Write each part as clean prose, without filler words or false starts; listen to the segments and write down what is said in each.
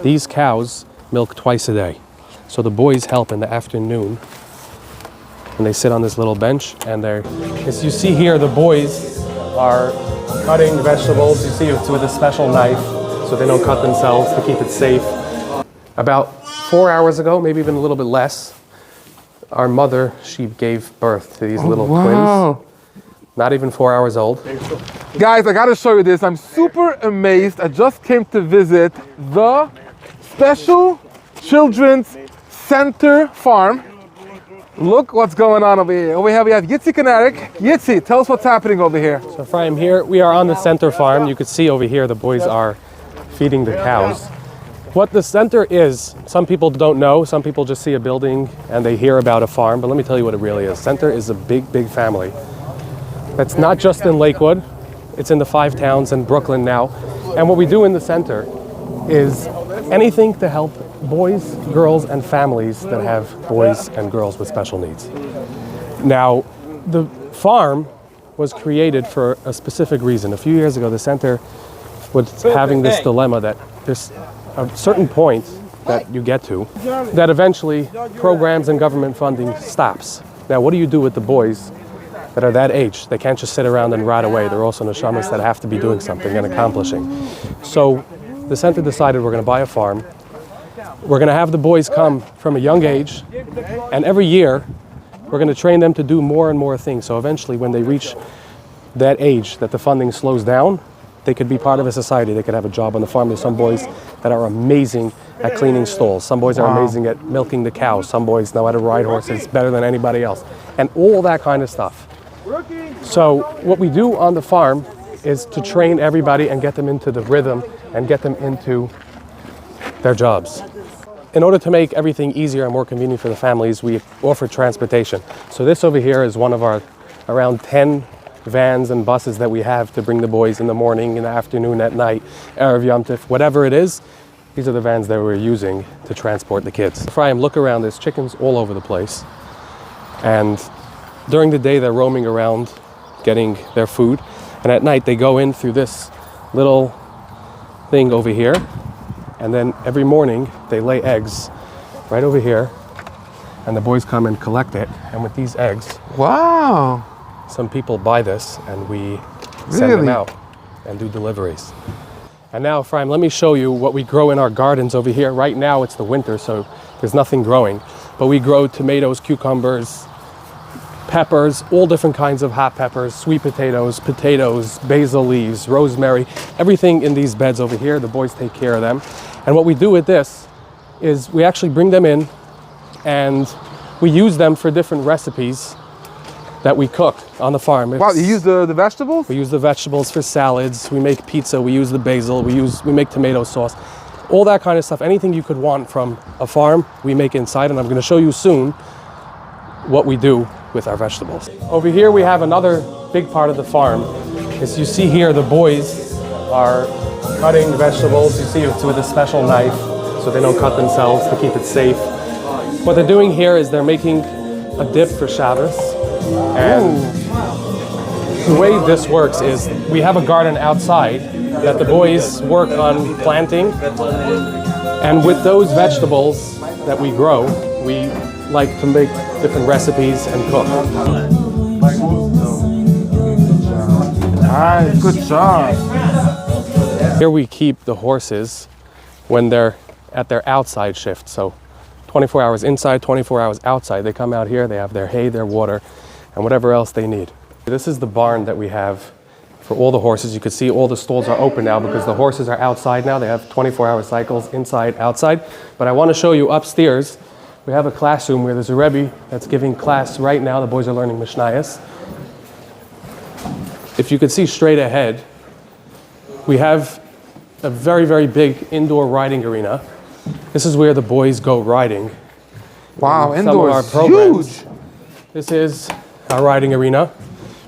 These cows milk twice a day. So the boys help in the afternoon. And they sit on this little bench and they're, as you see here, the boys are cutting vegetables. You see it's with a special knife so they don't cut themselves to keep it safe. About 4 hours ago, maybe even a little bit less, our mother, she gave birth to these little twins. Not even 4 hours old. Guys, I gotta show you this. I'm super amazed. I just came to visit the Special Children's Center Farm. Look what's going on over here. Over here we have Yitzi and Eric. Yitzi, tell us what's happening over here. So Ephraim, here we are on the center farm. You can see over here the boys are feeding the cows. What the center is, some people don't know. Some people just see a building and they hear about a farm. But let me tell you what it really is. Center is a big, big family. That's not just in Lakewood. It's in the 5 towns in Brooklyn now. And what we do in the center is anything to help boys, girls, and families that have boys and girls with special needs. Now, the farm was created for a specific reason. A few years ago, the center was having this dilemma that there's a certain point that you get to that eventually programs and government funding stops. Now, what do you do with the boys that are that age? They can't just sit around and rot away. They're also neshamas that have to be doing something and accomplishing. So the center decided we're going to buy a farm. We're going to have the boys come from a young age, and every year we're going to train them to do more and more things. So eventually when they reach that age that the funding slows down, they could be part of a society. They could have a job on the farm. There's some boys that are amazing at cleaning stalls. Some boys are amazing at milking the cows. Some boys know how to ride horses better than anybody else. And all that kind of stuff. So what we do on the farm is to train everybody and get them into the rhythm and get them into their jobs. In order to make everything easier and more convenient for the families, we offer transportation. So this over here is one of our around 10 vans and buses that we have to bring the boys in the morning, in the afternoon, at night, erev, Yom Tov, whatever it is. These are the vans that we're using to transport the kids. Ephraim, look around, there's chickens all over the place. And during the day, they're roaming around getting their food. And at night, they go in through this little thing over here. And then every morning, they lay eggs right over here. And the boys come and collect it. And with these eggs, Wow. some people buy this and we send them out and do deliveries. And now, Ephraim, let me show you what we grow in our gardens over here. Right now, it's the winter, so there's nothing growing. But we grow tomatoes, cucumbers, peppers, all different kinds of hot peppers, sweet potatoes, basil leaves, rosemary, everything in these beds over here. The boys take care of them. And what we do with this is we actually bring them in and we use them for different recipes that we cook on the farm. Wow, you use the vegetables? We use the vegetables for salads, we make pizza, we use the basil, we make tomato sauce, all that kind of stuff. Anything you could want from a farm, we make inside, and I'm gonna show you soon what we do with our vegetables. Over here we have another big part of the farm. As you see here, the boys are cutting vegetables. You see it's with a special knife so they don't cut themselves to keep it safe. What they're doing here is they're making a dip for Shabbos. And the way this works is we have a garden outside that the boys work on planting. And with those vegetables that we grow, we like to make different recipes and cook. Nice, good job. Here we keep the horses when they're at their outside shift. So 24 hours inside, 24 hours outside. They come out here, they have their hay, their water, and whatever else they need. This is the barn that we have for all the horses. You can see all the stalls are open now because the horses are outside now. They have 24-hour cycles, inside, outside. But I want to show you upstairs. We have a classroom where there's a Rebbe that's giving class right now. The boys are learning mishnayos. If you could see straight ahead, we have a very, very big indoor riding arena. This is where the boys go riding. Wow, Some of our indoors, programs. huge. This is our riding arena.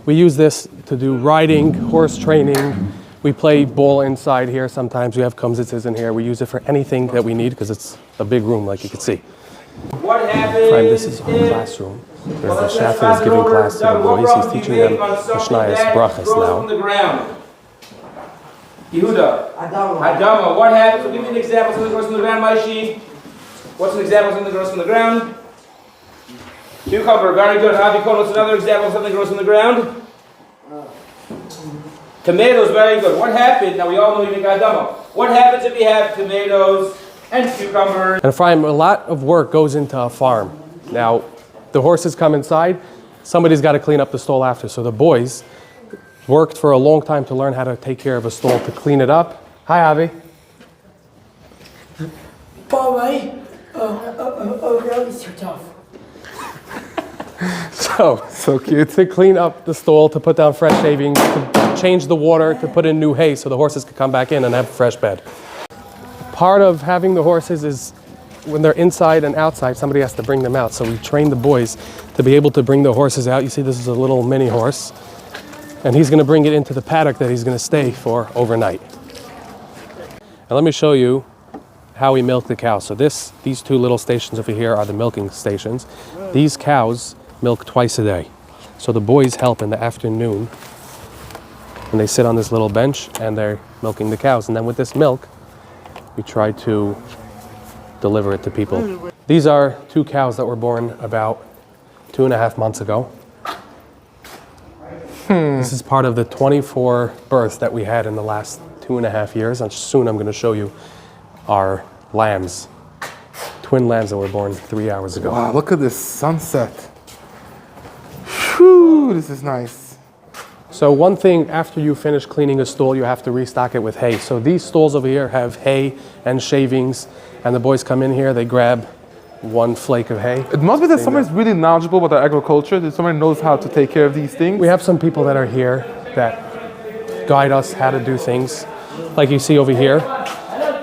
We use this to do riding, horse training. We play ball inside here. Sometimes we have kumzitzes in here. We use it for anything that we need because it's a big room, like you can see. What happened? Prime, this is our classroom. There's the chef who is giving class to the boys. He's teaching them mishnayos, brachas now. Yehuda. Adama. What happened? So give me an example. Something grows from the ground, my sheep. What's an example of something that grows from the ground? Cucumber. Very good. Avikon. What's another example of something that grows from the ground? Tomatoes. Very good. What happened? Now we all know you make Adama. What happens if you have tomatoes and cucumbers? And Ephraim, a lot of work goes into a farm. Now, the horses come inside. Somebody's got to clean up the stall after. So the boys worked for a long time to learn how to take care of a stall, to clean it up. Hi, Avi. It's too tough. So cute. To clean up the stall, to put down fresh shavings, to change the water, to put in new hay so the horses could come back in and have a fresh bed. Part of having the horses is when they're inside and outside, somebody has to bring them out. So we train the boys to be able to bring the horses out. You see, this is a little mini horse. And he's going to bring it into the paddock that he's going to stay for overnight. And let me show you how we milk the cows. So these two little stations over here are the milking stations. These cows milk twice a day. So the boys help in the afternoon. And they sit on this little bench and they're milking the cows. And then with this milk, we try to deliver it to people. These are two cows that were born about 2.5 months ago. This is part of the 24 births that we had in the last 2.5 years. And soon I'm going to show you our lambs, twin lambs that were born 3 hours ago. Wow, look at this sunset. Whew, this is nice. So one thing, after you finish cleaning a stall, you have to restock it with hay. So these stalls over here have hay and shavings, and the boys come in here, they grab one flake of hay. It must be that somebody's really knowledgeable about our agriculture, that somebody knows how to take care of these things. We have some people that are here that guide us how to do things. Like you see over here,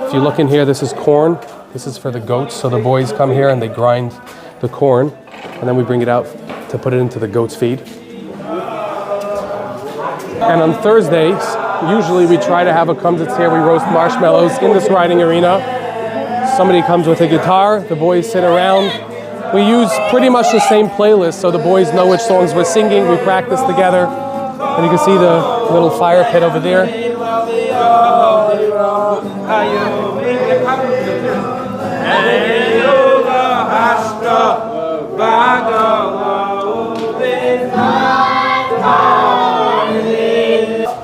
if you look in here, this is corn. This is for the goats. So the boys come here and they grind the corn, and then we bring it out to put it into the goat's feed. And on Thursdays, usually we try to have a kumzitz here. We roast marshmallows in this riding arena. Somebody comes with a guitar, the boys sit around. We use pretty much the same playlist so the boys know which songs we're singing. We practice together. And you can see the little fire pit over there.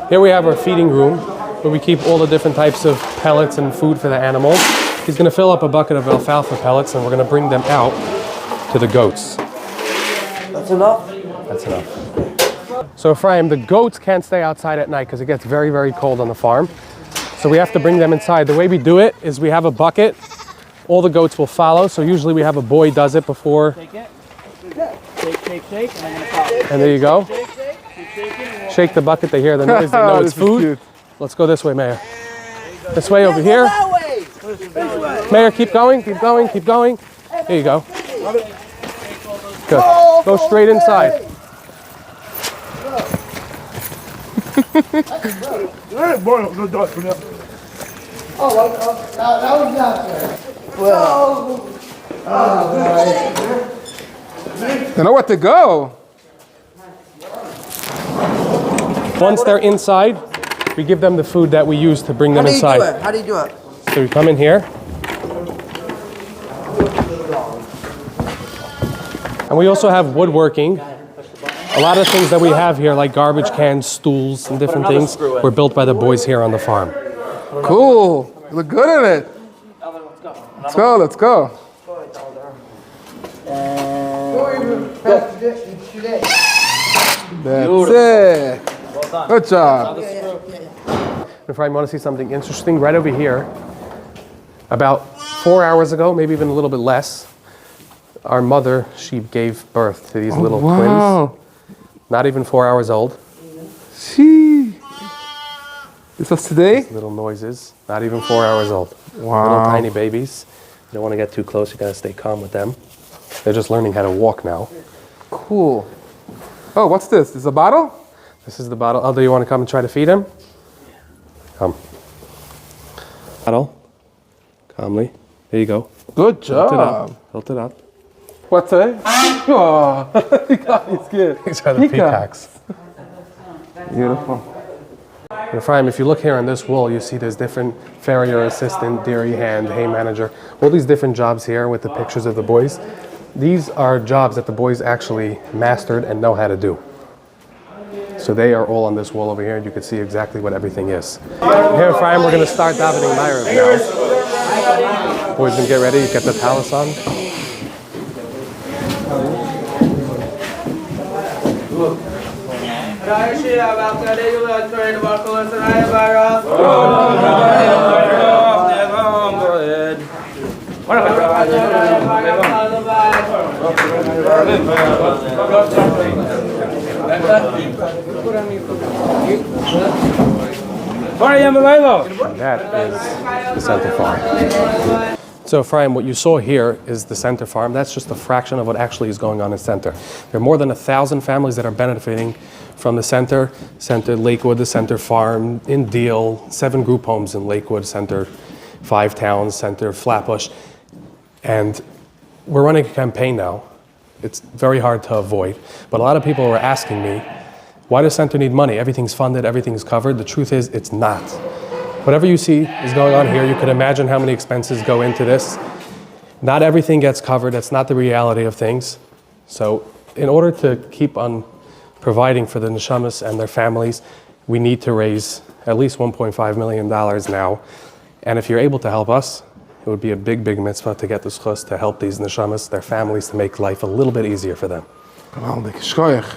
Here we have our feeding room where we keep all the different types of pellets and food for the animals. He's going to fill up a bucket of alfalfa pellets and we're going to bring them out to the goats. That's enough? That's enough. So Ephraim, the goats can't stay outside at night because it gets very, very cold on the farm. So we have to bring them inside. The way we do it is we have a bucket. All the goats will follow. So usually we have a boy does it before. Shake it. Shake. And I'm going to pop. And there you go. Shake. Shake the bucket, they hear the noise, they know it's food. Let's go this way, Mayor. This way over here. Mayor, keep going. Here you go. Good. Go straight inside. They know where to go. Once they're inside, we give them the food that we use to bring them inside. How do you do it? So we come in here. And we also have woodworking. A lot of things that we have here, like garbage cans, stools, and different things, were built by the boys here on the farm. Cool. You look good at it. Let's go. That's it. Good job. If I want to see something interesting, right over here, about 4 hours ago, maybe even a little bit less, our mother, she gave birth to these little twins. Not even 4 hours old. Gee. This was today? These little noises, not even 4 hours old. Wow. Little tiny babies. You don't want to get too close, you got to stay calm with them. They're just learning how to walk now. Cool. Oh, what's this? This is a bottle? This is the bottle. Oh, do you want to come and try to feed him? Come. Bottle. Calmly. There Here you go. Good Tilt it up. job. Tilt it up. What's that? Oh, he's good. These are the He got- peacocks. Beautiful. Ephraim, if you look here on this wall, you see there's different farrier assistant, dairy hand, hay manager, all these different jobs here with the pictures of the boys. These are jobs that the boys actually mastered and know how to do. So they are all on this wall over here, and you can see exactly what everything is. Here, Ephraim, we're going to start davening erev now. Boys, can get ready, get the talis on. And that is the center farm. So Ephraim, what you saw here is the center farm. That's just a fraction of what actually is going on in center. There are more than 1,000 families that are benefiting from the center Lakewood, the center farm, in Deal, 7 group homes in Lakewood, center 5 towns, center Flatbush. And we're running a campaign now. It's very hard to avoid. But a lot of people are asking me, why does center need money? Everything's funded, everything's covered. The truth is, it's not. Whatever you see is going on here, you can imagine how many expenses go into this. Not everything gets covered. That's not the reality of things. So in order to keep on providing for the neshamas and their families, we need to raise at least $1.5 million now. And if you're able to help us, it would be a big, big mitzvah to get the schus to help these neshamas, their families, to make life a little bit easier for them. Geweldig. Schoich.